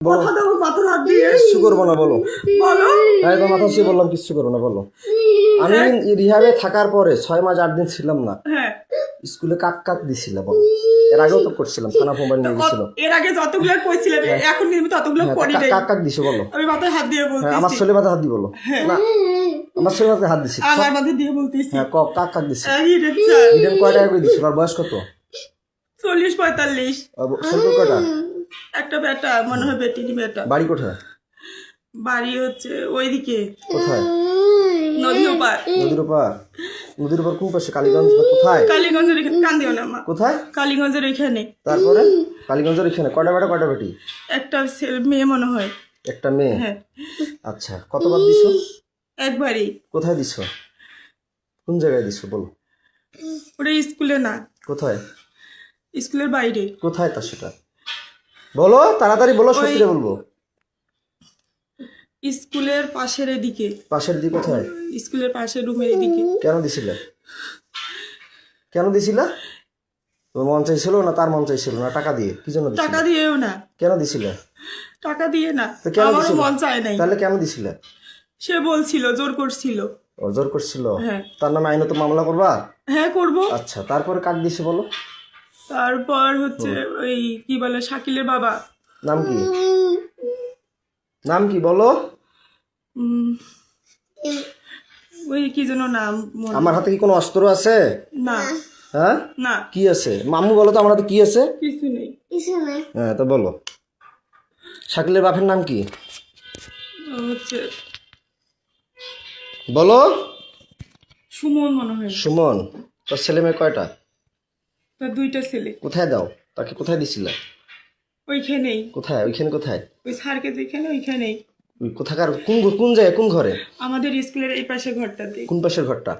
বলো কথা দাও মাথার হাত দিয়ে কিচ্ছু করবো না বলো বলো হ্যাঁ তো মাথা ছুঁয়ে বললাম কিচ্ছু করবো না বলো আমি রিহাবে থাকার পরে 6 মাস 8 দিন ছিলাম না হ্যাঁ স্কুলে কাক কাক দিছিল বলো এর আগেও তো করছিলাম থানা মোবাইল নিয়ে গেছিল এর আগে যতগুলো কইছিলাম এখন কিন্তু ততগুলো করি নাই কাক কাক দিছো বলো আমি মাথায় হাত দিয়ে হ্যাঁ আমার বলতেছি ছেলে মাথা হাত দি বলো না আমার ছেলে মাথায় হাত দিছি আমার মাথায় দিয়ে বলতেছি হ্যাঁ কাক কাক দিছি এই রে চা, ইডেন কয় টাকা করে দিছিল আর বয়স কত 40-45 ছোট কয়টা একটা বেটা মনে হয় বেটিনি বেটা বাড়ি কোথায় বাড়ি হচ্ছে ওইদিকে কোথায় নদী ওপার নদীর উপর কোন পাশে কালীগঞ্জ না কোথায় কালীগঞ্জের এখানে কান্দিও না মা কোথায় কালীগঞ্জের এখানে তারপরে কালীগঞ্জের এখানে কয়টা বেটা কয়টা বেটি একটা মেয়ে মনে হয় একটা মেয়ে হ্যাঁ আচ্ছা কতবার দিছো একবারই কোথায় দিছো কোন জায়গায় দিছো বলো ওটা স্কুলে না কোথায় স্কুলের বাইরে কোথায় তা সেটা বলো তাড়াতাড়ি বলো সত্যি বলবো স্কুলের পাশের এদিকে পাশের দিকে কোথায় স্কুলের পাশের রুমের এদিকে কেন দিছিলে তোর মন চাইছিল না তার মন চাইছিল না টাকা দিয়ে কি জন্য দিছিলে টাকা দিয়েও না কেন দিছিলে টাকা দিয়ে না তো কেন আমারও দিছিলে? মন চায় নাই তাহলে কেন দিছিলে সে বলছিল জোর করছিল ও জোর করছিল হ্যাঁ তার নামে আইনত মামলা করবা হ্যাঁ করব আচ্ছা তারপরে কাক দিছে বলো তারপর হচ্ছে ওই কি বলে শাকিলের বাবা নাম কি বলো উম, ওই কি যেন নাম মনে- আমার হাতে কি কোনো অস্ত্র আছে না হ্যাঁ না কি আছে মামু বলো তো আমার হাতে কি আছে কিছু নেই হ্যাঁ তো বলো শাকিলের বাপের নাম কি হচ্ছে বলো সুমন মনে হয় সুমন তোর ছেলে মেয়ে কয়টা তার দুইটা ছেলে কোথায় দাও তাকে কোথায় দিছিলে ওইখানেই কোথায় ওইখানে কোথায় ওই স্যারকে যেখানে ওইখানেই ওই কোথাকার কোন জায়গায় কোন ঘরে আমাদের স্কুলের এই পাশে ঘরটাতে কোন পাশের ঘরটা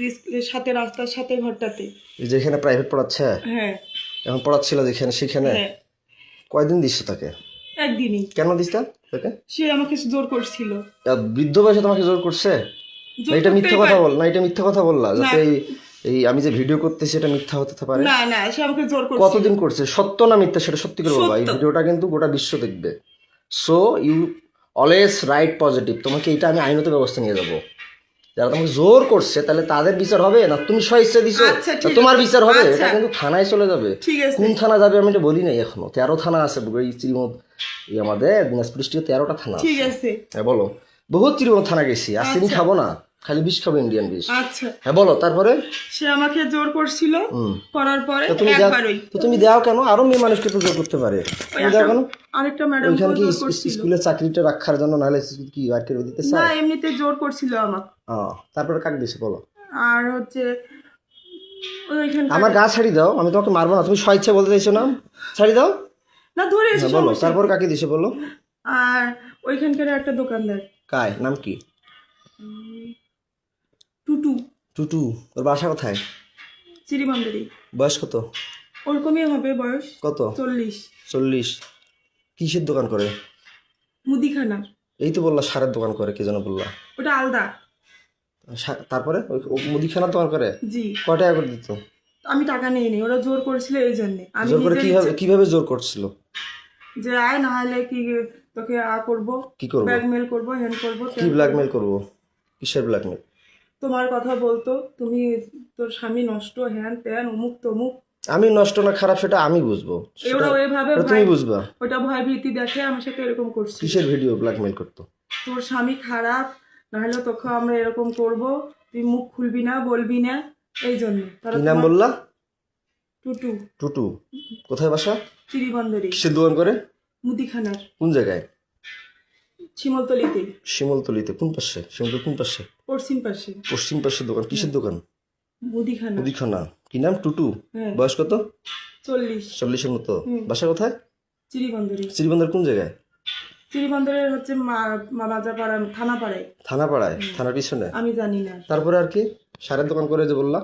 স্কুলের সাথে রাস্তার সাথে ঘরটাতে এই যেখানে প্রাইভেট পড়াচ্ছে হ্যাঁ এখন পড়াচ্ছিল যেখানে সেখানে হ্যাঁ কয়দিন দিচ্ছে তাকে একদিনই কেন দিচ্ছে তাকে সে আমাকে জোর করছিল বৃদ্ধ বয়সে তোমাকে জোর করছে জোর না এটা মিথ্যা করতেই কথা পারে। বল না এটা মিথ্যা কথা বললা যাতে এই আমি যে ভিডিও করতেছি এটা মিথ্যা হতে পারে না না সে আমাকে জোর করছিল কতদিন করছে সত্য না মিথ্যা সেটা সত্যি করে বলবা এই সত্য। ভিডিওটা কিন্তু গোটা বিশ্ব দেখবে so you always write positive তোমাকে এটা আমি আইনত ব্যবস্থা নিয়ে যাবো যারা তোমাকে জোর করছে তাহলে তাদের বিচার হবে না তুমি স্বইচ্ছা দিছো আচ্ছা, না ঠিক তোমার আছে। বিচার হবে আচ্ছা। এটা কিন্তু থানায় চলে যাবে ঠিক আছে কোন থানা যাবে আমি এটা বলি নাই এখনো 13 থানা আছে এই শ্রীমদ এই আমাদের দিনাজপুর ডিস্ট্রিক্টে 13টা থানা ঠিক আছে আছে হ্যাঁ বলো বহুত শ্রীমদ থানা গেছি আর চিনি আচ্ছা। খাবো না খালি বিষ খাবো ইন্ডিয়ান বিষ আচ্ছা হ্যাঁ বলো তারপরে সে আমাকে জোর করছিল করার পরে তো তুমি একবারই তো তুমি দাও কেন আরো মেয়ে মানুষকে তো জোর করতে পারে তুমি দাও কেন আরেকটা ম্যাডাম ওইখানে কি জোর করছিল স্কুলের চাকরিটা রাখার জন্য নাহলে কি আর কেউ দিতে না চায় এমনিতে জোর করছিল আমাকে তারপরে কাক দিছে বলো আর হচ্ছে ওইখানে আমার গা ছাড়ি দাও আমি তোমাকে মারবো না তুমি স্বেচ্ছা বলতে চাইছো না ছাড়ি দাও না ধরে এসে হ্যাঁ বলো তারপর কাকে দিছে বলো আর ওইখানকার একটা দোকানদার কায় নাম কি টুটু টুটু ওর বাসা কোথায় চিরিবান্ধরি বয়স কত ওরকমই হবে বয়স কত 40 40 কিসের দোকান করে মুদিখানা এই তো বললা সারের দোকান করে কে যেন বললা ওটা আলাদা তারপরে ও মুদিখানার দোকান করে জি কয় টাকা করে দিত আমি টাকা নিয়ে নি ওরা জোর করেছিল এই জন্য আমি জোর করে নিজের কিভাবে জোর করছিল যে আয় না হলে কি তোকে করবো কি করবো ব্ল্যাকমেল করবো হ্যান করবো কি ব্ল্যাকমেল করবো কিসের ব্ল্যাকমেল তোমার কথা বলতো তুমি তোর স্বামী নষ্ট হ্যান ত্যান অমুক তমুক আমি নষ্ট না খারাপ সেটা আমি বুঝবো ওরা ওইভাবে সেটা তুমি বুঝবা ওটা ভয় ভীতি দেখে আমার সাথে এরকম করছি কিসের ভিডিও ব্ল্যাকমেল করতো তোর স্বামী খারাপ নাহলে তোকে আমরা এরকম করব তুই মুখ খুলবি না বলবি না এই জন্য কি নাম বললা টুটু টুটু কোথায় বাসা চিরিবন্দরি কিসের দোকান করে মুদিখানার কোন জায়গায় শিমলতলিতে শিমলতলিতে কোন পাশে শিমলতলি কোন পাশে পশ্চিম পাশে পশ্চিম পাশের দোকান কিসের দোকান মুদিখানা মুদিখানা কি নাম টুটু হ্যাঁ বয়স কত 40 40-এর মতো বাসা কোথায় চিরিবন্দরি শ্রীবন্দর কোন জায়গায় চিরিবন্দরের হচ্ছে বাজারপাড়া থানাপাড়ায় থানার পিছনে আমি জানি না তারপরে আর কি সারের দোকান করে যে বললা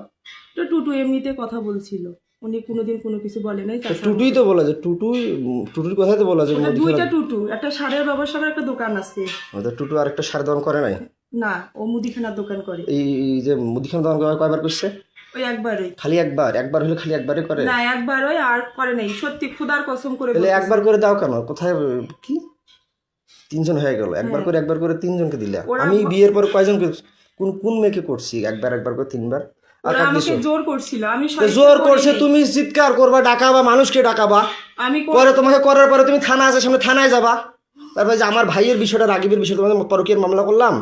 তো টুটু এমনিতে কথা বলছিল উনি কোনোদিন কোনো কিছু বলে নাই তো টুটুই তো বলা যে টুটুর কথাই তো বলা যে ওটা মুদিখানা দুইটা টুটু একটা সারের ব্যবসার একটা দোকান আছে আমাদের টুটু আরেকটা সারের দোকান করে নাই না ও মুদিখানার দোকান করে এই যে মুদিখানা দোকান কয়বার করছে ওই একবারই। খালি একবার? একবার হলে খালি একবারই করে? না একবারই, আর করে নাই, সত্যি খুদার কসম করে তাহলে বলতেছি। একবার করে দাও কেন? কোথায় কি 3 জন হয়ে গেল, একবার করে 3 জনকে দিলা। ওরা আমি বিয়ের পর কয়জনকে, কোন মেয়েকে করছি একবার করে 3 বার? আর ওরা কাক আমাকে দিছো? জোর করছিল, আমি তো সহিষ্ণু জোর করিনি। করছে, তুমি চিৎকার করবা, ডাকাবা, মানুষকে ডাকাবা, আমি পরে তোমাকে করার পরে তুমি থানা আছে সামনে, থানায় যাবা। তারপরে যে আমার ভাইয়ের বিষয়টা, রাগিবের বিষয়টা, তোমাদের পরকীয়ার মামলা করলাম,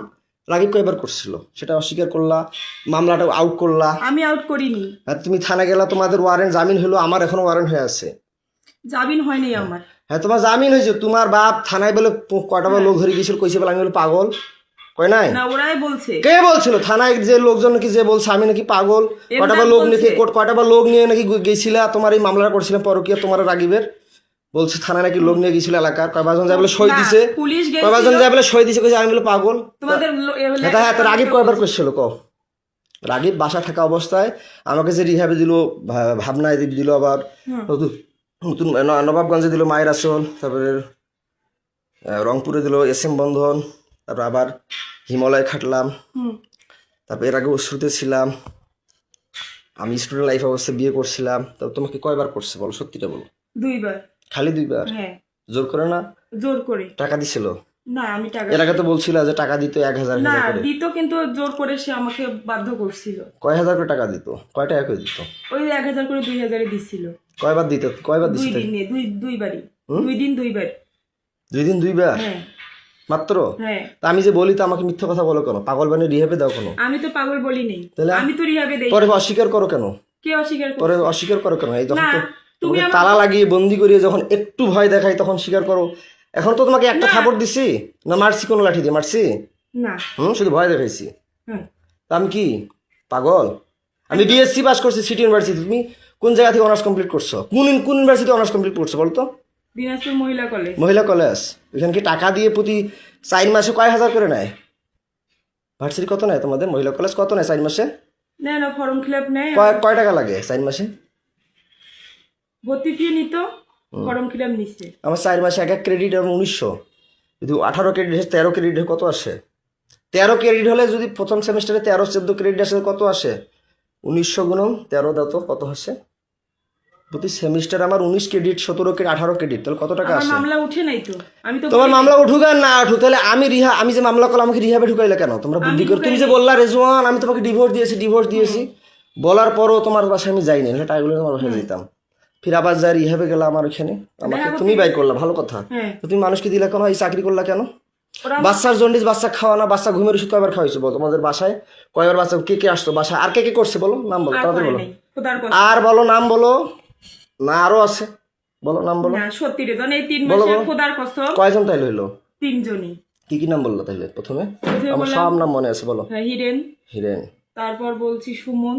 রাগিব কয়বার করছিল সেটা অস্বীকার করলা, মামলাটা আউট করলা। আমি আউট করিনি, আর তুমি থানা গেলা, তোমাদের ওয়ারেন্ট জামিন হলো, আমার এখনো ওয়ারেন্ট হয়ে আছে। জামিন হয়নি আমার। হ্যাঁ তোমার জামিন হয়েছে, তোমার বাপ থানায় বলে কয়টা বার লোক ধরে গেছিল, কইছে বলে আমি বলে পাগল, কয় নাই? না ওরাই বলছে। কে বলছিল? থানায় যে লোকজন নাকি যে বলছে আমি নাকি পাগল, কয়টা বার লোক নিয়ে, কয়টা বার লোক নিয়ে নাকি গেছিলা, তোমার এই মামলাটা করছিলাম পরকীয়া, তোমার রাগিবের বলছে থানায় নাকি লোক নিয়ে গেছিল এলাকার, কয়বার যায় বলে সই না, দিছে, পুলিশ কয়বার গেছিল, যায় বলে সই দিছে, কইছে আমি বলে পাগল। তোমাদের হ্যাঁ তো রাগিব কয়বার করছিল ক? রাগিব বাসা থাকা অবস্থায় আমাকে যে রিহাবে দিল, ভাবনায় দিল, আবার নতুন নবাবগঞ্জে দিল মায়ের আসল, তারপরে রংপুরে দিল SM বন্ধন, তারপর আবার হিমালয় খাটলাম, তারপর এর আগে অশ্রুতে ছিলাম, আমি স্টুডেন্ট লাইফ অবস্থায় বিয়ে করছিলাম। তো তোমাকে কয়বার করছে বলো, সত্যিটা বলো। 2 বার। খালি 2 বার? হ্যাঁ জোর করে না? জোর করে। টাকা দিছিল? না আমি টাকা, এর আগে তো বলছিল যে টাকা দিত 1000 না করে। দিত, কিন্তু জোর করে সে আমাকে বাধ্য করছিল। কয় হাজার করে টাকা দিত? কয় টাকা করে দিত? ওই 1000 করে 2000 দিছিল। কয়বার দিত? কয়বার 2 দিছিল? দিনে, দুইবারই। 2 দিন 2 বার। 2 দিন 2 বার হ্যাঁ মাত্র? হ্যাঁ। তা আমি যে বলি তো আমাকে মিথ্যা কথা বলো কেন? পাগল বানিয়ে রিহাবে দাও কেন? আমি তো পাগল বলি নেই, তাহলে আমি তো রিহাবে দেই। পরে অস্বীকার করো কেন? কে অস্বীকার পরে করছে? অস্বীকার করো কেন? এই যখন না, তো তুমি তোমাকে তালা লাগিয়ে বন্দি করিয়ে যখন একটু ভয় দেখাই তখন স্বীকার করো। এখন তো তোমাকে একটা থাপড় দিছি না, মারছি কোনো লাঠি দিয়ে মারছি? না। শুধু ভয় দেখাইছি। হ্যাঁ। তা আমি কি পাগল? আমি BSc পাস করছি সিটি ইউনিভার্সিটি। তুমি কোন জায়গা থেকে অনার্স কমপ্লিট করছো? কোন ইউনিভার্সিটি অনার্স কমপ্লিট করছো বলতো? দিনাজপুর মহিলা কলেজ। মহিলা কলেজ। ওইখানে কি টাকা দিয়ে প্রতি 4 মাসে কয় হাজার করে নেয়? ভার্সিটি কত নেয় তোমাদের? মহিলা কলেজ কত নেয় 4 মাসে? না ফর্ম ফিল আপ নেয়, কয় টাকা লাগে 4 মাসে? ভর্তি ফি নিত, ফর্ম ফিল আপ নিচ্ছে। আমার 4 মাসে এক ক্রেডিট এবং 1900, যদি 18 ক্রেডিট 13 ক্রেডিট কত আসে? 13 ক্রেডিট হলে যদি প্রথম সেমিস্টারে 13-14 ক্রেডিট আসে কত আসে? 1900 গুণন 13 দাও তো কত আসে? প্রতি সেমিস্টার আমার 19 ক্রেডিট, 17 ক্রেডিট, 18 ক্রেডিট, তাহলে কত টাকা আমার আসে? মামলা উঠে নাই তো, আমি তো তোমার মামলা উঠুক আর না উঠুক, তাহলে আমি যে মামলা করলাম আমাকে রিহাবে ঢুকাইলে কেন? তোমরা বুদ্ধি করে তুমি যে বললা রেজওয়ান আমি তোমাকে ডিভোর্স দিয়েছি, বলার পরও তোমার বাসায় আমি যাইনি, না টাকাগুলো তোমার বাসায় যেতাম, ফির আবার যাই রিহাবে গেলাম আমার ওখানে, আমাকে তুমি বাই করলা, ভালো কথা। তো তুমি মানুষকে দিলা কেন? এই চাকরি করলা কেন? বাচ্চার জন্ডিস, বাচ্চা খাওয়া না, বাচ্চা ঘুমের ওষুধ কয়বার খাওয়াইছো বলো? তোমাদের বাসায় কয়বার বাচ্চা, কে আসতো বাসায়, আর কে করছে বলো? নাম বলো তাড়াতাড়ি বলো, আর বলো নাম বলো, না আরো আছে, বলো নাম বলো। না সত্যি রে, এই 3 মাসে খোদার কসম। কয়জন তাইলে হইলো? 3 জনই। কি নাম বললো তাইলে প্রথমে? আমার সব নাম মনে আছে, বলো। হিরেন, হিরেন, তারপর বলছি সুমন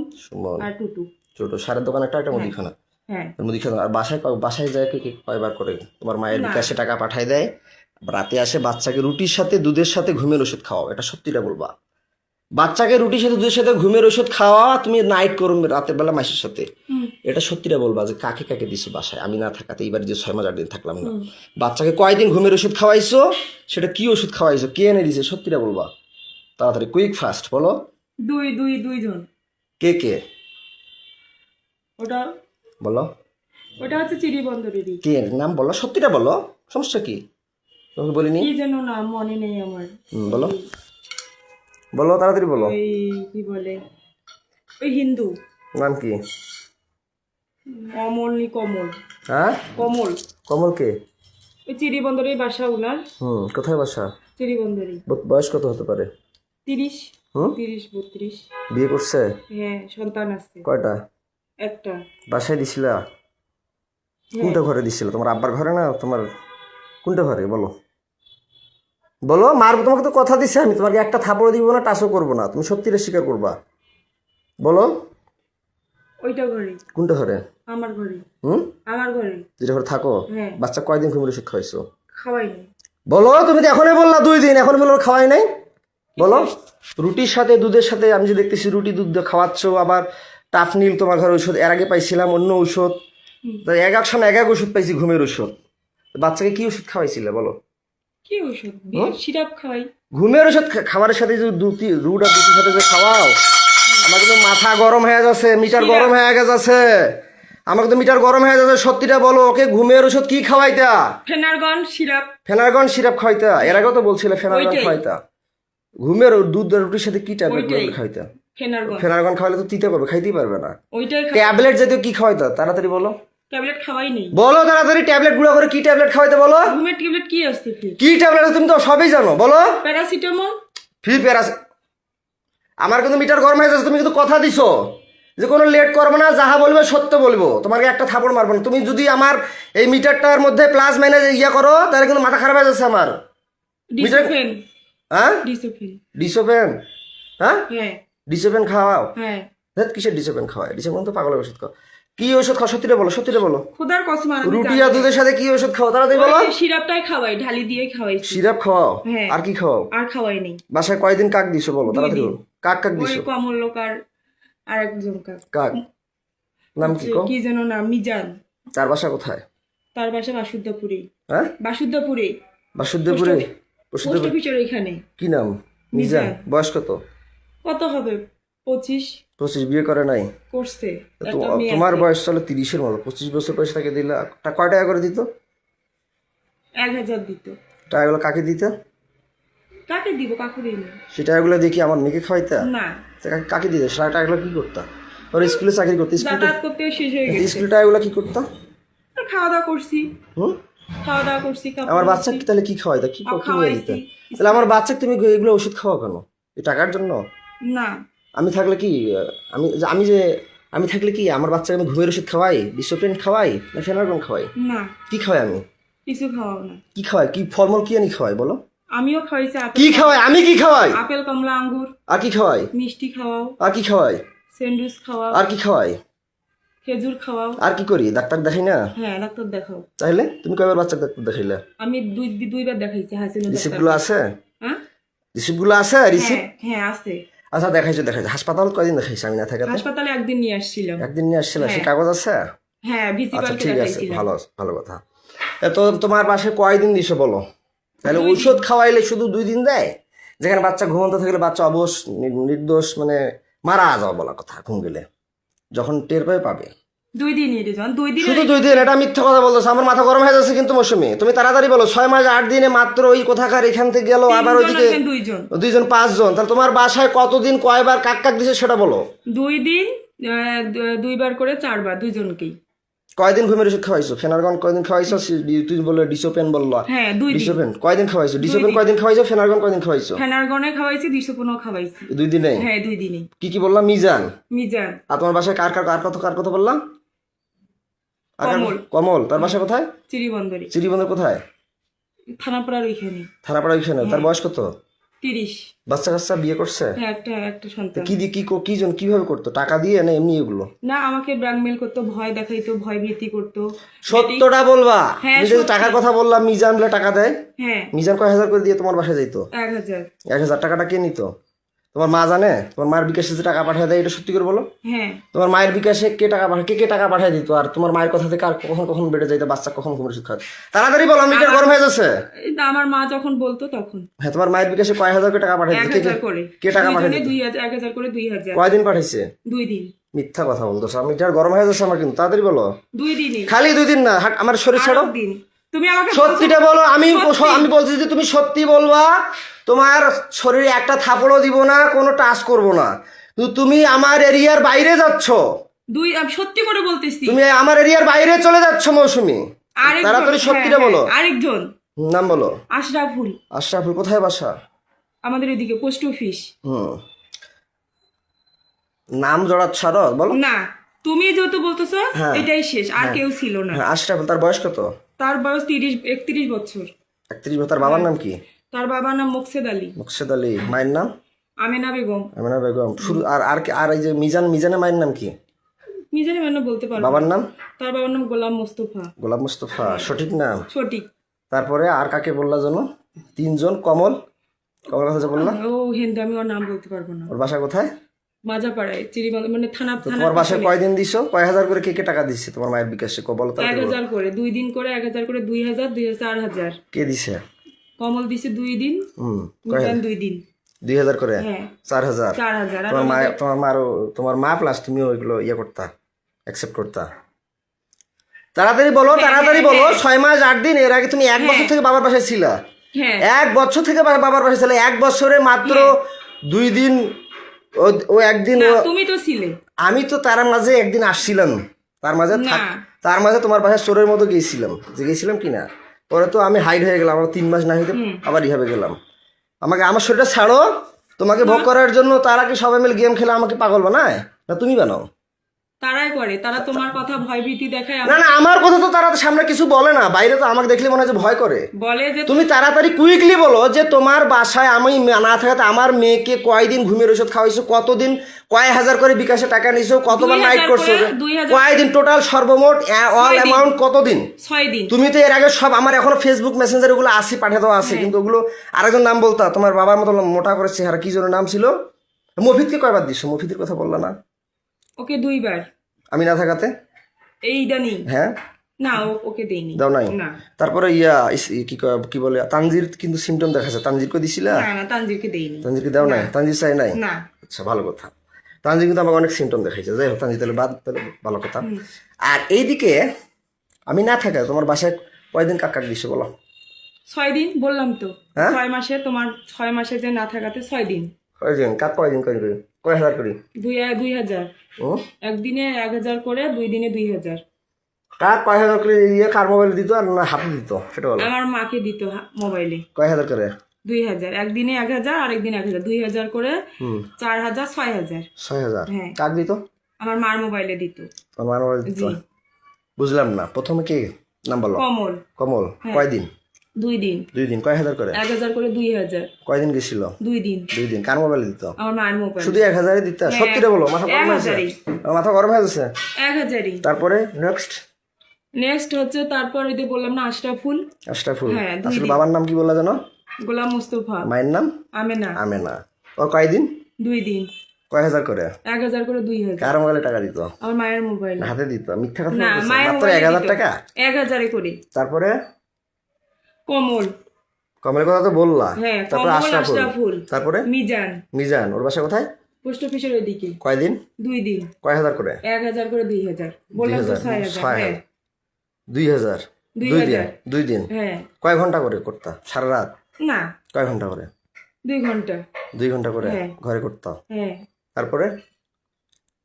আর টুটু। ছোট সারের দোকান একটা মুদিখানা। হ্যাঁ মুদিখানা। আর বাসায় যায় কি কয়বার করে? তোমার মায়ের বিকাশে টাকা পাঠায় দেয়, রাতে আসে বাচ্চাকে রুটির সাথে দুধের সাথে ঘুমের ওষুধ খাওয়াও, এটা সত্যিটা বলবা। বাচ্চাকে রুটির সাথে দুধের সাথে ঘুমের ওষুধ খাওয়া, তুমি নাইট করো রাতের বেলা মাসের সাথে, এটা সত্যিটা বলবা যে কাকে দিছো বাসায় আমি না থাকাতে? এইবার যে 6 মাস 8 দিন থাকলাম না, বাচ্চাকে কয়দিন ঘুমের ওষুধ খাওয়াইছো, সেটা কি ওষুধ খাওয়াইছো, কে এনে দিছে, সত্যিটা বলবা তাড়াতাড়ি, কুইক ফাস্ট বলো। 2 জন। কে ওটা বলো, হচ্ছে চিড়িবন্দরেরই। কে নাম বলো, সত্যিটা বলো, সমস্যা কি? তোমাকে বলিনি কি যেন নাম মনে নেই আমার। বলো বলো তাড়াতাড়ি বলো। ওই কি বলে, ওই হিন্দু নাম কি? কমল। হ্যাঁ কমল কে? ওই চিড়িবন্দরের বাসা উনার। কোথায় বাসা? চিড়িবন্দরে। বয়স কত হতে পারে? 30 32। বিয়ে করছে? হ্যাঁ সন্তান আছে। কয়টা? একটা। বাসায় দিছিলা? কোনটা ঘরে দিছিল? তোমার আব্বার ঘরে না তোমার কোনটা ঘরে বলো? বলো, মারবো তোমাকে তো কথা দিছে আমি, তোমাকে একটা থাপড় দিব না, টাচও করবো না, তুমি সত্যিটা স্বীকার করবা, বলো। ওইটা ঘরে। কোনটা ঘরে? আমার ঘরে। আমার ঘরে। যেটা ঘরে থাকো? বাচ্চা কয়দিন ঘুমের ওষুধ খাওয়াইছো? খাওয়াই নাই। বলো, তুমি তো এখনই বললা 2 দিন, এখন বলো খাওয়াই নাই, বলো। রুটির সাথে দুধের সাথে আমি যে দেখতেছি রুটি দুধ খাওয়াচ্ছ, আবার টাফনিল তোমার ঘরে ওষুধ, এর আগে পাইছিলাম অন্য ঔষধ, এক সময় এক ওষুধ পাইছি ঘুমের ওষুধ, বাচ্চাকে কি ওষুধ খাওয়াইছিলে বলো? কি ওষুধ? সিরাপ খাওয়াই। ঘুমের ওষুধ খাবারের সাথে যে রুট আর দুটির সাথে যে খাওয়াও, আমার কিন্তু মাথা গরম হয়ে যাচ্ছে, মিটার গরম হয়ে গেছে। আমার কিন্তু মিটার গরম হয়ে যাচ্ছে, সত্যিটা বলো। ওকে ঘুমের ওষুধ কি খাওয়াইতা? Phenergan syrup. ফেনারগন সিরাপ খাওয়াইতা? এর আগেও তো বলছিলে ফেনারগন ওইটাই। খাওয়াইতা। ঘুমের দুধ রুটির সাথে কি ট্যাবলেট ওইটাই। খাওয়াইতা? ফেনারগন ফেনারগন খাওয়াইলে তো তিতে করবে, খাইতেই পারবে না। ওইটাই ট্যাবলেট জাতীয় কি খাওয়াইতা? তাড়াতাড়ি বলো, ট্যাবলেট খাওয়াই নেই। বলো তাড়াতাড়ি। ট্যাবলেট গুলো করে কি ট্যাবলেট খাওয়াইতে বলো? ঘুমের ট্যাবলেট কি আসছে ফির? কি ট্যাবলেট তুমি তো সবই জানো, বলো। প্যারাসিটামল। ফির প্যারাস। আমার কিন্তু মিটার গরম হয়ে যাচ্ছে। তুমি কিন্তু কথা দিছো যে কোনো লেট করবো না, যাহা বলবে সত্য বলবো, তোমাকে একটা থাপড় মারবো না। তুমি যদি আমার এই মিটারটার মধ্যে প্লাস মাইনাস ইয়া করো, তাহলে কিন্তু মাথা খারাপ হয়ে যাচ্ছে আমার। ডিসোফেন। হ্যাঁ, ডিসোফেন। ডিসোপেন। হ্যাঁ, হ্যাঁ ডিসোপেন খাওয়াও? হ্যাঁ। দেখ কিসের ডিসোপেন খাওয়ায়? ডিসোপেন তো পাগলের ওষুধ খাও। কি ওষুধ খাও? সত্যিটা বলো, সত্যিটা বলো। খোদার কসম আমি রুটি জানি আর না। দুধের সাথে কি ওষুধ খাও? তাড়াতাড়ি বলো। ওই সিরাপটাই খাওয়াই, ঢালি দিয়ে খাওয়াইছি। সিরাপ খাওয়াও? হ্যাঁ। আর কি খাওয়াও? আর খাওয়াই নেই। বাসায় কয়দিন কাক দিছো বলো, তাড়াতাড়ি দিন। বলো। কাক কাক ওই দিছো? কমলকার আর একজন কাক নাম কি কো? কি যেন নাম, মিজান। তার বাসা কোথায়? তার বাসা বাসুদ্ধপুরে। হ্যাঁ, বাসুদ্ধপুরে। বাসুদেবপুরে। পোস্ট অফিসের এখানে। কি নাম? মিজান। বয়স কত? কত হবে? 25। 25। বিয়ে করে নাই? করছে। তো একটা মেয়ে তোমার আছে। বয়স চলো 30-এর মতো। 25 বছর বয়স তাকে দিলা, কয় টাকা করে দিত? 1000 দিত। টাকাগুলো কাকে দিত? কাকে দিব? কাকু দিইনি। সেই টাকাগুলো দেখি আমার মেয়েকে খাওয়াইতা? না, কাকে দিতে? সারা টাকাগুলো কি করতা? ওর স্কুলে চাকরি করতে? যাতায়াত করতেও শেষ হয়ে গেছে। স্কুলে টাকাগুলো কি করতা? খাওয়া দাওয়া করছি। হুম, খাওয়া দাওয়া করছি। কাপড় আমার ধুইছি। বাচ্চাকে তাহলে কি খাওয়াইতা? কি নিয়ে খাওয়াইছি। দিতে? তাহলে আমার বাচ্চাকে তুমি এগুলো ওষুধ খাওয়া কেন? এই টাকার জন্য? না, আমি থাকলে কি, আমি আমি যে আমি থাকলে কি আমার বাচ্চাকে আমি ঘুমের ওষুধ খাওয়াই, ডিসোপ্রিন খাওয়াই, না ফেনারগন খাওয়াই? না, কি খাওয়াই আমি? কিছু খাওয়াও না। কি খাওয়াই? কি ফলমূল কি আনি খাওয়াই বলো? আমিও খাওয়াইছি কি খাওয়াই? আমি কি খাওয়াই? আপেল, কমলা, আঙ্গুর। আর কি খাওয়াই? মিষ্টি খাওয়াও। আর কি খাওয়াই? স্যান্ডউইচ খাওয়াও। আর কি খাওয়াই? খেজুর খাওয়াও। আর কি করি? ডাক্তার দেখাই না? হ্যাঁ, ডাক্তার দেখাও। তাহলে তুমি কয়বার বাচ্চাকে ডাক্তার দেখাইলে? আমি দুইবার দেখাইছি হাসিনা রিসিপ্ট ডাক্তার। গুলো আছে? হ্যাঁ রিসিপ্ট গুলো আছে? রিসিপ্ট? হ্যাঁ হ্যাঁ আছে। আচ্ছা, দেখাইছো। হাসপাতাল কয়দিন দেখাইছি আমি না থাকাতে? হাসপাতালে একদিন নিয়ে আসছিলাম। একদিন নিয়ে আসছিল, সে কাগজ আছে? হ্যাঁ, আচ্ছা ভিজিপালকে ঠিক আছে, দেখাইছিলাম। ভালো কথা। তো তোমার পাশে কয়দিন দিছো বলো? তাহলে ঔষধ খাওয়াইলে শুধু 2 দিন দেয়? যেখানে বাচ্চা ঘুমন্ত থাকলে বাচ্চা অবশ নির্দোষ মানে মারা যাওয়া বলা কথা, ঘুম গেলে যখন টের পাবে। 2 দিনই রে জন, 2 দিন। শুধু 2 দিন? এটা মিথ্যা কথা বলতেছে। আমার মাথা গরম হয়ে যাচ্ছে কিন্তু মৌসুমি। তুমি তাড়াতাড়ি বলো। 6 মাস 8 দিনে মাত্র ওই কোথাকার এখান থেকে গেল, আবার ওইদিকে 2 জন। 5 জন। তাহলে তোমার বাসায় কতদিন কয়বার কাক কাক দিছে সেটা বলো। 2 দিন, 2 বার করে 4 বার, 2 জনকেই। কয়দিন ঘুমের ওষুধ খাওয়াইছো? ফেনারগন কয়দিন খাওয়াইছো? তুই বললো ডিসোপেন বললো। হ্যাঁ 2 দিন। ডিসোপেন কয়দিন খাওয়াইছো? ডিসোপেন কয়দিন খাওয়াইছো? ফেনারগন কয়দিন খাওয়াইছো? ফেনারগনে খাওয়াইছি, 215 খাওয়াইছি। 2 দিনে? হ্যাঁ 2 দিনই। কি বললাম? মিজান। মিজান। আর তোমার বাসায় কার কথা বললাম? কমল। কমল। তার বাসা কোথায়? চিরিবন্দরে। চিরিবন্দর কোথায়? থানাপাড়ার ওইখানে। থানাপাড়া ওইখানে। তার বয়স কত? 30। বাচ্চা কাচ্চা বিয়ে করছে? হ্যাঁ, একটা সন্তান। কি দিয়ে কি জন কিভাবে করতো? টাকা দিয়ে না এমনি এগুলো? না, আমাকে ব্ল্যাকমেল করতো, ভয় দেখাইতো, ভয় ভীতি করতো। সত্যটা বলবা। হ্যাঁ, তুমি যে সত্যি। টাকার কথা বললাম, মিজান বলে টাকা দেয়। হ্যাঁ, মিজান কয় হাজার করে দিয়ে তোমার বাসায় যাইতো? 1000। 1000 টাকাটা কে নিত? তোমার মা জানে? তোমার মায়ের বিকাশে যে টাকা পাঠিয়ে দেয়, এটা সত্যি করে বলো। হ্যাঁ, তোমার মায়ের বিকাশে কে টাকা পাঠিয়ে দিত? আর তোমার মায়ের কথা থেকে আর কখন বেড়ে যাইতো বাচ্চা, কখন ঘুমের ওষুধ খাওয়াতে? তাড়াতাড়ি বলো, আমি গরম হয়ে যাচ্ছে। এই তো আমার মা যখন বলতো তখন। হ্যাঁ, তোমার মায়ের বিকাশে কয় হাজার করে টাকা পাঠিয়ে দিত? 1000 করে। কে টাকা পাঠিয়ে দিত? 1000 করে 2000। কয়দিন পাঠাইছে? 2 দিন। মিথ্যা কথা বলতেছো। আমি এটা গরম হয়ে যাচ্ছে আমার কিন্তু। তাড়াতাড়ি বলো। 2 দিনই। খালি 2 দিন না, আমার শরীর ছাড়ো। 8 দিন। তুমি আমাকে সত্যিটা বলো। আমি সত্যি। বলছি যে তুমি সত্যি বলবা। তোমার শরীরে একটা থাপড়ও দিব না, কোনো টাচ করব না। কিন্তু তুমি আমার এরিয়ার বাইরে যাচ্ছ। আমি সত্যি করে বলতেছি। তুমি আমার এরিয়ার বাইরে চলে যাচ্ছ মৌসুমি। তাড়াতাড়ি সত্যিটা বলো। আরেকজন নাম বলো। আশরাফুল। আশরাফুল কোথায় বাসা? আমাদের এদিকে পোস্ট অফিস। নাম জড়াচ্ছ আরো, বলো। না, তুমি যেহেতু বলতেছো এটাই শেষ, আর কেউ ছিল না। হ্যাঁ, আশরাফুল। তার বয়স কত? তার বয়স 31 বছর। 31 বছর। তার বাবার নাম কি? তার বাবার নাম মোকসেদ আলী। মুকসেদ আলী। মায়ের নাম? আমেনা বেগম। আমিনা বেগম। শুরু আর এই যে মিজানের মায়ের নাম কি? মিজানি মানে বলতে পারবো। বাবার নাম? তার বাবার নাম গোলাম মোস্তফা। গোলাম মুস্তফা। সঠিক নাম? সঠিক। তারপরে আর কাকে বললা যেন? 3 জন। কমল কথা যে বললা, ও হিন্দু, আমি ওর নাম বলতে পারবো না। ওর বাসা কোথায়? মাজাপাড়ায়, চিরিবন্দর মানে থানা। তোমার বাসায় কয়দিন দিছো? কয় হাজার করে কে টাকা দিচ্ছে তোমার মায়ের বিকাশে? বলো তো। 1000 করে 2 দিন করে, 1000 করে 2000, 4000। কে দিছে? কমল দিছে 2 দিন, হুম। মিজান 2 দিন। 2000 করে হ্যাঁ 4000 4,000 আর তোমার মা প্লাস তুমিও ওইগুলো ইয়ে করতা অ্যাকসেপ্ট করতা তাড়াতাড়ি বলো তাড়াতাড়ি বলো 6 মাস 8 দিন এর আগে তুমি 1 বছর থেকে বাবার বাসায় ছিলা হ্যাঁ 1 বছর থেকে বাবার বাসায় ছিলে 1 বছরে মাত্র 2 দিন ও একদিন না তুমি তো ছিলে আমি তো তার মাঝে একদিন আসছিলাম তার মাঝে না তার মাঝে তোমার বাসায় চোরের মতো গিয়েছিলাম যে গেছিলাম কিনা পরে তো আমি হাইড হয়ে গেলাম আমার 3 মাস না হইতে আবার রিহাবে গেলাম আমাকে আমার শরীরটা ছাড়ো তোমাকে ভোগ করার জন্য তারা কি সবাই মিলে গেম খেলে আমাকে পাগল বানায় না তুমি বানাও তারাই করে তারা তোমার কথা ভয়ভীতি দেখায় না না আমার কথা তো তারা সামনে কিছু বলে না বাইরে তো আমাকে দেখলে মনে হয় যে ভয় করে বলে যে তুমি তাড়াতাড়ি কুইকলি বলো যে তোমার বাসায় আমি না থাকাতে আমার মেয়েকে কয়দিন ঘুমের ওষুধ খাওয়াইছো কতদিন কয় হাজার করে বিকাশে টাকা নিছো কতবার 2000 নাইট করছো করে, 2000 কয়দিন টোটাল সর্বমোট অল অ্যামাউন্ট কতদিন 6 দিন তুমি তো এর আগে সব আমার এখনো ফেসবুক মেসেঞ্জার ওগুলো আসি পাঠিয়ে দেওয়া আছে কিন্তু ওগুলো আরেকজন নাম বলতা তোমার বাবার মতো মোটা করে চেহারা কি জন্য নাম ছিল মফিদকে কয়বার দিছো মফিদের কথা বললা না ওকে 2 বার আমি না থাকাতে এই ইদানিং হ্যাঁ না ওকে দেইনি দাও নাই না তারপরে কি বলে তানজির কিন্তু সিমটম দেখাচ্ছে তানজিরকে দিছিলা না না তানজিরকে দেইনি তানজিরকে দাও নাই তানজির চাই নাই না আচ্ছা ভালো কথা তানজির কিন্তু আমাকে অনেক সিমটম দেখাইছে যাই হোক তানজির তাহলে বাদ তাহলে ভালো কথা আর এইদিকে আমি না থাকা তোমার বাসায় কয়দিন কাক দিছো বলো 6 দিন বললাম তো হ্যাঁ? 6 মাসে তোমার 6 মাসে যে না থাকাতে 6 দিন কয়দিন কাক কয়দিন করি কয় হাজার করি 2000 ও একদিনে 1000 করে 2 দিনে 2000 কাক কয় হাজার করে ইয়ে কার মোবাইল দিত আর না হাতে দিত সেটা বলো আমার মাকে দিত মোবাইলে কয় হাজার করে 2000 একদিনে 1000 আর একদিন 1000 2000 করে 4000 6000 6000 হ্যাঁ। কাক দিত আমার মার মোবাইলে দিত আমার মোবাইল দিত জি বুঝলাম না প্রথমে কি নাম বলো কমল কমল হ্যাঁ। কয়দিন 2 দিন 2 দিন কয় হাজার করে 1000 করে 2000 কয়দিন গেছিল 2 দিন 2 দিন কার মোবাইল দিত আমার মার মোবাইল শুধু 1000 দিত সত্যি রে বলো মাথা গরম হয়েছে 1000 আমার মাথা গরম হয়ে যাচ্ছে 1000 তারপরে নেক্সট নেক্সট হচ্ছে তারপর ওই যে বললাম না আশরাফুল আশরাফুল হ্যাঁ, 2 আসলে দিন। বাবার নাম কি বললা জানো গোলাম মুস্তফা মায়ের নাম আমেনা আমেনা ও কয়দিন 2 দিন কয় হাজার করে 1000 করে 2000 কার মোবাইলে টাকা দিত আমার মায়ের মোবাইল হাতে দিত মিথ্যা কথা না বলতেছে মায়ের মাত্র মোবাইলে 1000 টাকা 1000 করে তারপরে কমল কমলের কথা তো বললা হ্যাঁ তারপরে কমল আশরাফুল আশরাফুল তারপরে মিজান মিজান ওর বাসা কোথায় পোস্ট অফিসের ওইদিকে কয়দিন 2 দিন কয় হাজার করে 1000 করে 2000 বললাম তো 6000 হ্যাঁ 2000 দুই দিন হ্যাঁ কয় ঘন্টা করে করতা সারা রাত না কয় ঘন্টা করে 2 ঘন্টা 2 ঘন্টা করে হ্যাঁ। ঘরে করতা হ্যাঁ তারপরে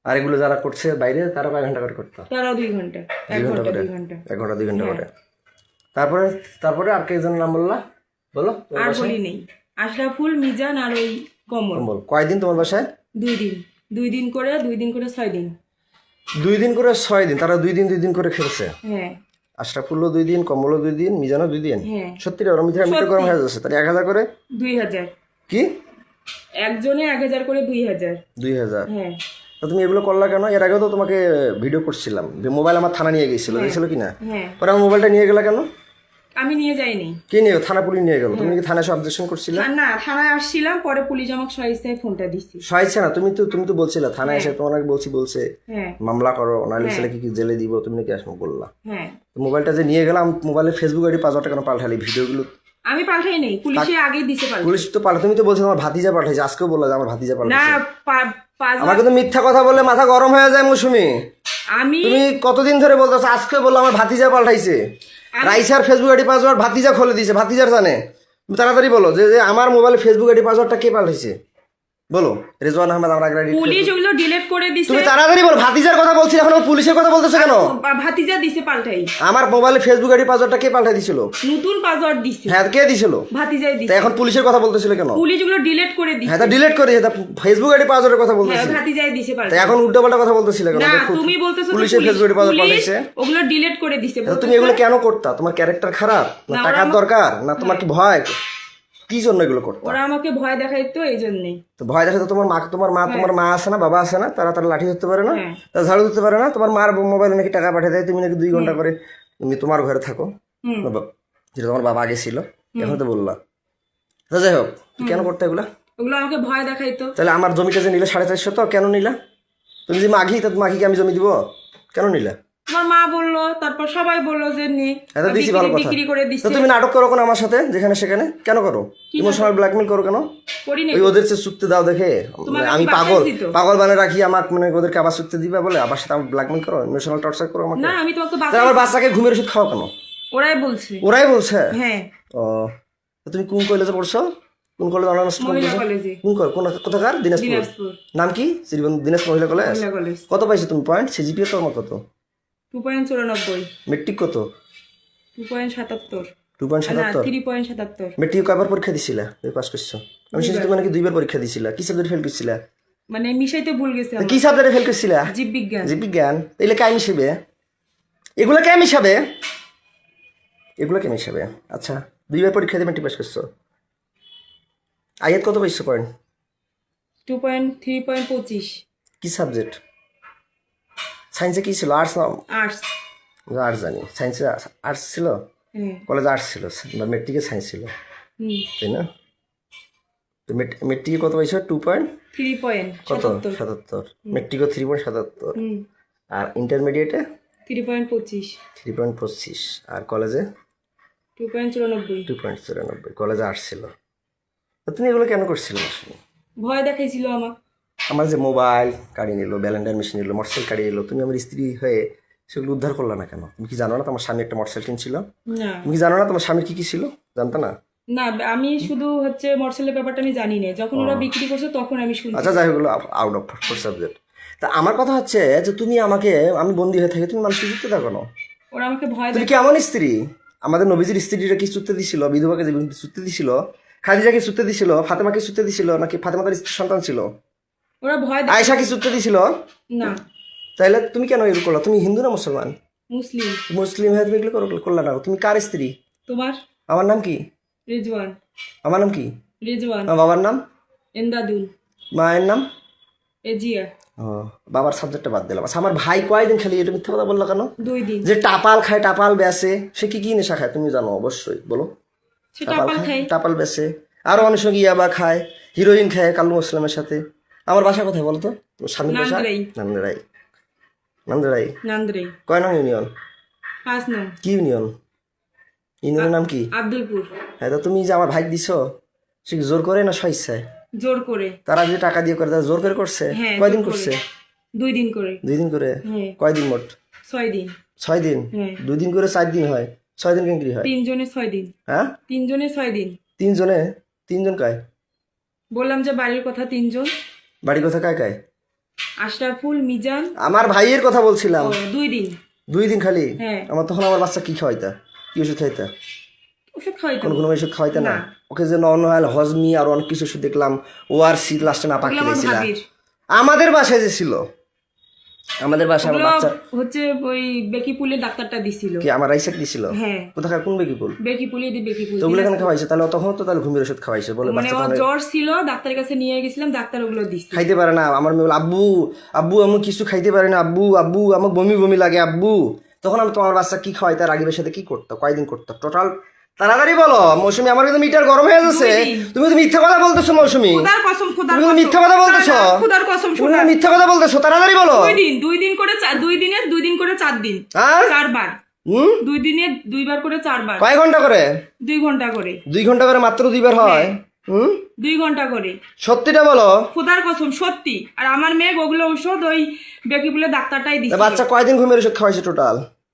আর এগুলো যারা করছে বাইরে তারা কয় ঘন্টা করে করতা তারাও 2 ঘন্টা 2 ঘন্টা করে 2 ঘন্টা 1 ঘন্টা 2 ঘন্টা হ্যাঁ। করে তারপরে তারপরে আর কেজনের নাম বললা বলো তোমার আর বাসায়? বলি নেই আশরাফুল মিজান আর ওই কমল বল কয়দিন তোমার বাসায় 2 দিন 2 দিন করে 6 দিন 2 দিন করে 6 দিন তারা 2 দিন করে খেলছে হ্যাঁ আশরাফুল্লো 2 দিন কমলও 2 দিন মিজানও 2 দিন হ্যাঁ সত্যি রে ওরা মিথ্যা গরম হয়ে যাচ্ছে তাহলে 1000 করে 2000 কি একজনে 1000 করে 2000 2000 হ্যাঁ তো তুমি এগুলো করলা কেন এর আগেও তো তোমাকে ভিডিও করছিলাম মোবাইল আমার থানা নিয়ে গেছিল গেছিল কি না হ্যাঁ পরে আমার মোবাইলটা নিয়ে গেলা কেন আমি নিয়ে যাইনি কে নিয়ে থানা পুলিশ নিয়ে গেল তুমি কি থানায় অবজেকশন করছিলে না থানায় আসছিলাম পরে পুলিশ আমাকে সহিস্তায় ফোনটা দিছি সহায়ছে না তুমি তো বলছিলে থানায় এসে তোমাকে বলছে হ্যাঁ মামলা করো নাহলে ছেলে কি জেলে দিব তুমি নাকি আসবো বললা হ্যাঁ তো মোবাইলটা যে নিয়ে গেলাম মোবাইলে ফেসবুক আইডি 5000 টাকা পাল্টালি ভিডিওগুলো আমি পাঠাই নেই পুলিশে আগেই দিছে পাল্টা পুলিশ তো পাল্টা তুমি তো বলছো আমার ভাতিজা পাঠাইছে আজকেও বললা যে আমার ভাতিজা না পাল্টাইছে পাঁচ আমার কিন্তু মিথ্যা কথা বললে মাথা গরম হয়ে যায় মৌসুমি আমি তুমি কতদিন ধরে বলতেছো আজকে বললো আমার ভাতিজা পাল্টাইছে রাইসার ফেসবুক আইডি পাসওয়ার্ড ভাতিজা খুলে দিয়েছে ভাতিজার জানে তুমি তাড়াতাড়ি বলো যে আমার মোবাইলে ফেসবুক আইডি পাসওয়ার্ডটা কে পাল্টাইছে বলো রেজওয়ান আহমেদ আমার আগে পুলিশ ওগুলো ডিলিট করে দিছে তুমি তাড়াতাড়ি বলো ভাতিজার কথা বলছি এখন ও পুলিশের কথা বলতেছো কেন ভাতিজা দিছে পাল্টাই আমার মোবাইলে ফেসবুক আইডি পাসওয়ার্ডটা কে পাল্টাই দিছিল নতুন পাসওয়ার্ড দিছে হ্যাঁ কে দিছিল ভাতিজাই তা দিছে এখন পুলিশের কথা বলতেছিল কেন পুলিশ ওগুলো ডিলিট করে দিছে হ্যাঁ তা ডিলিট করে তা ফেসবুক আইডি পাসওয়ার্ডের কথা হ্যাঁ বলতেছি ভাতিজাই দিছে তা পাল্টা এখন উল্টোপাল্টা কথা বলতেছিল কেন না দেখো, তুমি বলতেছো তো পুলিশের ফেসবুক আইডি পাসওয়ার্ড পুলিশ পাল্টাইছে ওগুলো ডিলিট করে দিছে তা তুমি এগুলো কেন করতা তোমার ক্যারেক্টার খারাপ না না, টাকার ওরা দরকার না তোমার কি ভয় কি জন্য এগুলো করতা ওরা আমাকে ভয় দেখাইতো এই জন্যই তো ভয় দেখে তো তোমার মা আছে না বাবা আছে না তারা লাঠি ধরতে পারে না হ্যাঁ। তারা ঝাড়ু ধরতে পারে না তোমার মার মোবাইলে নাকি টাকা পাঠিয়ে দেয় তুমি নাকি 2 ঘন্টা করে তুমি তোমার ঘরে থাকো হুম যেটা তোমার বাবা আগে ছিল এখন তো বললা তো যাই হোক তুমি কেন করতে এগুলা ওগুলো আমাকে ভয় দেখাইতো তাহলে আমার জমিটা যে নিলে 450 তো কেন নিলা তুমি যে মাঘি তা মাঘিকে আমি জমি দিব কেন নিলা তোমার মা বললো, তারপর সবাই বললো যে নে, এটা দিছি ভালো কথা। বিক্রি করে তো দিচ্ছে। তুমি নাটক করো কেন আমার সাথে যেখানে সেখানে কেন করো? ইমোশনাল ব্ল্যাকমেল করো কেন? করি না। ওই ওদের চেয়ে চুক্তি দাও দেখে তোমাকে আমি কি পাগল বাসায় দিত? পাগল বানিয়ে রাখি আমাকে, মানে ওদেরকে আবার চুক্তি দিবে বলে আবার সাথে আমার ব্ল্যাকমেল করো, ইমোশনাল টর্চার করো আমাকে। না আমি তোমাকে তো তাহলে আমার বাচ্চাকে ঘুমের ওষুধ খাও কেন? ওরাই বলছে। ওরাই বলছে? হ্যাঁ, ও, তো তুমি কোন কলেজে পড়ছো? কোন কলেজ অনার্স মহিলা করছো? কলেজে, কোথাকার? দিনাজপুর। দিনাজপুর নাম কি? শ্রীবন্ধু দিনাজপুর মহিলা কলেজ। মহিলা কলেজ। কত পাইছো তুমি পয়েন্ট? সিজিপিএ তোমার কত? 2.94, মেট্রিক কত? 2.77, 2.77। না 3.77। মেট্রিক কয়বার পরীক্ষা দিছিলা? তুমি পাস করছো? আমি শুনছি তুমি নাকি 2বার পরীক্ষা দিছিলা। কি সাবজেক্ট ফেল করছিলা? মানে মিশাইতে ভুল গেছে আমার। কি সাবজেক্টে ফেল করছিলা? জীববিজ্ঞান। জীববিজ্ঞান। এগুলো কে মিশাবে? এগুলো কে মিশাবে? এগুলো কে মিশাবে? আচ্ছা, 2বার পরীক্ষা দিয়ে মেট্রিক পাস করছো। আয়াত কত পাইছো পয়েন্ট? 3.25। কি সাবজেক্ট? সায়েন্সে কি ছিল? আর্টস না? আর্টস। আর্টস জানি। সায়েন্সে আর্টস ছিল? হ্যাঁ। কলেজে আর্টস ছিল বা মেট্রিকে সায়েন্স ছিল, হুম। তাই না? তো মেট্রিকে কত পাইছো? 2 পয়েন্ট কত? 3.77। 77। মেট্রিকও 3.77। হুম। আর ইন্টারমিডিয়েটে 3.25। 3.25। আর কলেজে 2.94। 2.94। কলেজে আর্টস ছিল। তো তুমি এগুলো কেন করছিলে আসলে? ভয় দেখাইছিল আমার। আমার যে মোবাইল কাড়িয়ে নিল, ব্যালেন্ডার মেশিন নিল, মোটরসাইকেল কাড়িয়ে নিল, তুমি আমার স্ত্রী হয়ে সেগুলো উদ্ধার করলা না কেন? তুমি কি জানো না তোমার স্বামী একটা মোটরসাইকেল কিনছিল? না তুমি কি জানো না তোমার স্বামীর কি কি ছিল? জানতো না? না, আমি শুধু হচ্ছে মোটরসাইকেলের ব্যাপারটা আমি জানি না, যখন ওরা বিক্রি করছে তখন আমি শুনছি। আচ্ছা, যাই হোক, আউট অফ সাবজেক্ট। তা আমার কথা হচ্ছে যে তুমি আমাকে, আমি বন্দী হয়ে থাকি, তুমি মানুষকে চুক্তি দাও কেন? ওরা আমাকে ভয় তুমি কেমন স্ত্রী? আমাদের নবীজির স্ত্রীরা কি চুক্তি দিছিল? বিধবাকে যে চুক্তি দিছিল, খাদিজাকে চুক্তি দিছিল, ফাতেমাকে চুক্তি দিছিল, নাকি ফাতেমাদের সন্তান ছিল? ওরা ভয় আয়েশা কি চুক্তি দিছিল? না। তাইলে তুমি কেন এগুলো করলা? তুমি হিন্দু না মুসলমান? মুসলিম। মুসলিম হয়ে তুমি এগুলো করলা না? তুমি কার স্ত্রী? তোমার? আমার নাম কি? রিজওয়ান। আমার নাম কি? রিজওয়ান। আমার বাবার নাম? এন্দাদুল। মায়ের নাম? এজিয়া। ও, বাবার সাবজেক্টটা বাদ দিলাম। আচ্ছা, আমার ভাই কয়দিন খালি এটা মিথ্যা কথা বললো কেন? 2 দিন। যে টাপাল খায়, টাপাল বেচে, সে কি কি নেশা খায় তুমি জানো অবশ্যই, বলো। সে টাপাল খায়। টাপাল বেচে, আরো অনেক সঙ্গে ইয়াবা খায়, হিরোইন খায় কালু মুসলামের সাথে। আমার বাসা কোথায় বলো তো? স্বামীর বাসা নান্দ্রাই। নান্দ্রাই। নান্দ্রাই নান্দ্রাই। কয় নং ইউনিয়ন? 5 নং। কি ইউনিয়ন? ইউনিয়নের নাম কি? আব্দুলপুর। হ্যাঁ, তো তুমি যে আমার ভাই দিছো, সে কি জোর করে না স্বেচ্ছায়? জোর করে। তারা যে টাকা দিয়ে করে, তারা জোর করে করছে? হ্যাঁ, কয়দিন জোর করে। করছে? 2 দিন করে। 2 দিন করে? হ্যাঁ। কয়দিন মোট? 6 দিন। 6 দিন? হ্যাঁ। 2 দিন করে 4 দিন হয়, 6 দিন কেন কি হয়? 3 জনে 6 দিন। হ্যাঁ, 3 জনে 6 দিন। 3 জনে? 3 জন কায়? বললাম যে বাড়ির কথা 3 জন। বাড়ি কথা কায় কায়? আশরাফুল, মিজান। আমার ভাইয়ের কথা বলছিলাম। 2 দিন। 2 দিন খালি? হ্যাঁ। আমার তখন আমার বাচ্চা কি খাওয়াইতা? কি ওষুধ খাইতা? ওষুধ খাওয়াইতো। কোন ওষুধ খাওয়াইতা না? না। ওকে যে নর্মাল হজমি আর অনেক কিছু ওষুধ দেখলাম, ও আর সি লাস্টে না পাকিয়ে ওগুলো আমার দিয়েছিল। ভাবির। আমাদের বাসায় যে ছিল, আমাদের বাসায় আমার ওগুলো বাচ্চা হচ্ছে ওই বেকিপুলের ডাক্তারটা দিছিল। কি আমার রাইসাক দিছিল? হ্যাঁ। কোথাকার কোন বেকিপুল? বেকিপুলে দি বেকিপুল। তো ওগুলো কেন খাওয়াইছে? তাহলে তখন তো তাহলে ঘুমের ওষুধ খাওয়াইছে বলে মানে বাচ্চা ওর তখন জ্বর ছিল, ডাক্তারের কাছে নিয়ে গেছিলাম, ডাক্তার ওগুলো দিছে। খাইতে পারে না। আমার মেয়ে বলে, আব্বু আব্বু আমি কিছু খাইতে পারি না, আব্বু আব্বু আমার বমি বমি লাগে আব্বু। তখন আমি তোমার বাচ্চা কি খাওয়াইতে, রাগিবের সাথে কি করতো, কয়দিন করতো টোটাল? তাড়াতাড়ি বলো মৌসুমী, আমার কিন্তু মিটার গরম হয়ে যাচ্ছে। 2 দিন। তুমি তো মিথ্যা কথা বলতেছো মৌসুমী, খোদার কসম, খোদার তুমি কসম। কিন্তু মিথ্যা কথা বলতেছো। না, না, খোদার কসম, তুমি কিন্তু মিথ্যা কথা বলতেছো, তাড়াতাড়ি বলো। 2 দিন, 2 দিন করে 2 দিনে 2 দিন করে 4 দিন। হ্যাঁ? 4 বার। 2 দিনে 2 বার করে 4 বার। কয় ঘন্টা করে? 2 ঘন্টা করে। 2 ঘন্টা করে মাত্র 2 বার হয়? 2 ঘন্টা করে। সত্যিটা বলো। খোদার কসম সত্যি। আর আমার মেয়ে ওগুলো ঔষধ ওই বেকিপুলের ডাক্তারটাই দিছে। বাচ্চা কয়দিন ঘুমের ওষুধ খাওয়াইছে টোটাল?